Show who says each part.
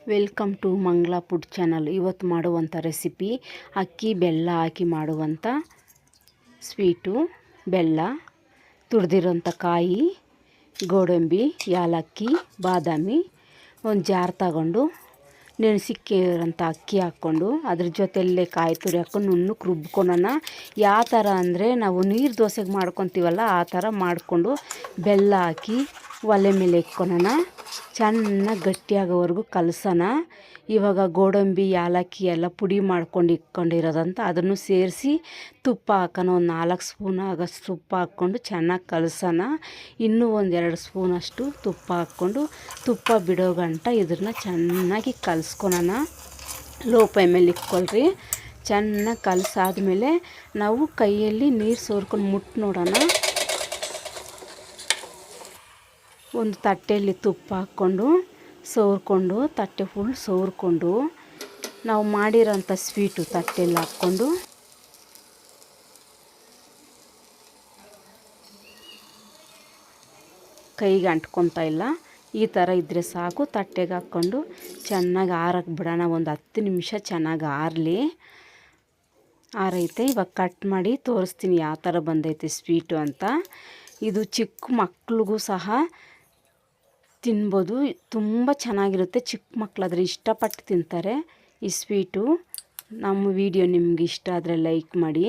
Speaker 1: Welcome to ಮಂಗಳ food channel. ಇವತ್ತು ಮಾಡುವಂಥ ರೆಸಿಪಿ ಅಕ್ಕಿ ಬೆಲ್ಲ ಹಾಕಿ ಮಾಡುವಂಥ ಸ್ವೀಟು. ಬೆಲ್ಲ, ತುರಿದಿರೋಂಥ ಕಾಯಿ, ಗೋಡಂಬಿ, ಯಾಲಕ್ಕಿ, ಬಾದಾಮಿ, ಒಂದು ಜಾರ್ ತಗೊಂಡು ನೆನೆಸಿಕ್ಕಿರೋಂಥ ಅಕ್ಕಿ ಹಾಕ್ಕೊಂಡು ಅದ್ರ ಜೊತೆಯಲ್ಲೇ ಕಾಯಿ ತುರಿ ಹಾಕ್ಕೊಂಡು ನುಣ್ಣಗೆ ರುಬ್ಕೊಳೋಣ. ಯಾವ ಥರ ಅಂದರೆ ನಾವು ನೀರು ದೋಸೆಗೆ ಮಾಡ್ಕೊತೀವಲ್ಲ ಆ ಥರ ಮಾಡಿಕೊಂಡು ಬೆಲ್ಲ ಹಾಕಿ ಒಲೆ ಮೇಲೆ ಇಕ್ಕೊಳೋಣ. ಚೆನ್ನಾಗಿ ಗಟ್ಟಿಯಾಗೋವರೆಗೂ ಕಲಸೋಣ. ಇವಾಗ ಗೋಡಂಬಿ, ಯಾಲಕ್ಕಿ ಎಲ್ಲ ಪುಡಿ ಮಾಡ್ಕೊಂಡು ಇಟ್ಕೊಂಡಿರೋದಂತ ಅದನ್ನು ಸೇರಿಸಿ ತುಪ್ಪ ಹಾಕೋಣ. ಒಂದು 4 ಸ್ಪೂನ್ ಆಗೋಷ್ಟು ತುಪ್ಪ ಹಾಕ್ಕೊಂಡು ಚೆನ್ನಾಗಿ ಕಲಸೋಣ. ಇನ್ನೂ ಒಂದು 2 ಸ್ಪೂನಷ್ಟು ತುಪ್ಪ ಹಾಕ್ಕೊಂಡು ತುಪ್ಪ ಬಿಡೋ ಗಂಟ ಇದನ್ನು ಚೆನ್ನಾಗಿ ಕಲಸ್ಕೊಳೋಣ. ಲೋ ಫ್ಲೇಮಲ್ಲಿ ಇಟ್ಕೊಳ್ರಿ. ಚೆನ್ನಾಗಿ ಕಲಸಾದ್ಮೇಲೆ ನಾವು ಕೈಯಲ್ಲಿ ನೀರು ಸೋರ್ಕೊಂಡು ಮುಟ್ಟು ನೋಡೋಣ. ಒಂದು ತಟ್ಟೆಯಲ್ಲಿ ತುಪ್ಪ ಹಾಕ್ಕೊಂಡು ಸೋರ್ಕೊಂಡು, ತಟ್ಟೆ ಫುಲ್ ಸೋರ್ಕೊಂಡು ನಾವು ಮಾಡಿರೋಂಥ ಸ್ವೀಟು ತಟ್ಟೆಯಲ್ಲಿ ಹಾಕ್ಕೊಂಡು ಕೈಗೆ ಅಂಟ್ಕೊತಾ ಇಲ್ಲ. ಈ ಥರ ಇದ್ದರೆ ಸಾಕು. ತಟ್ಟೆಗೆ ಹಾಕ್ಕೊಂಡು ಚೆನ್ನಾಗಿ ಆರಕ್ಕೆ ಬಿಡೋಣ. ಒಂದು 10 ನಿಮಿಷ ಚೆನ್ನಾಗಿ ಆರಲಿ. ಆರೈತೆ. ಇವಾಗ ಕಟ್ ಮಾಡಿ ತೋರಿಸ್ತೀನಿ ಯಾವ ಥರ ಬಂದೈತೆ ಸ್ವೀಟು ಅಂತ. ಇದು ಚಿಕ್ಕ ಮಕ್ಳಿಗೂ ಸಹ ತಿನ್ಬೋದು. ತುಂಬ ಚೆನ್ನಾಗಿರುತ್ತೆ. ಚಿಕ್ಕ ಮಕ್ಕಳಾದರೆ ಇಷ್ಟಪಟ್ಟು ತಿಂತಾರೆ ಈ ಸ್ವೀಟು. ನಮ್ಮ ವಿಡಿಯೋ ನಿಮ್ಗೆ ಇಷ್ಟ ಆದರೆ ಲೈಕ್ ಮಾಡಿ.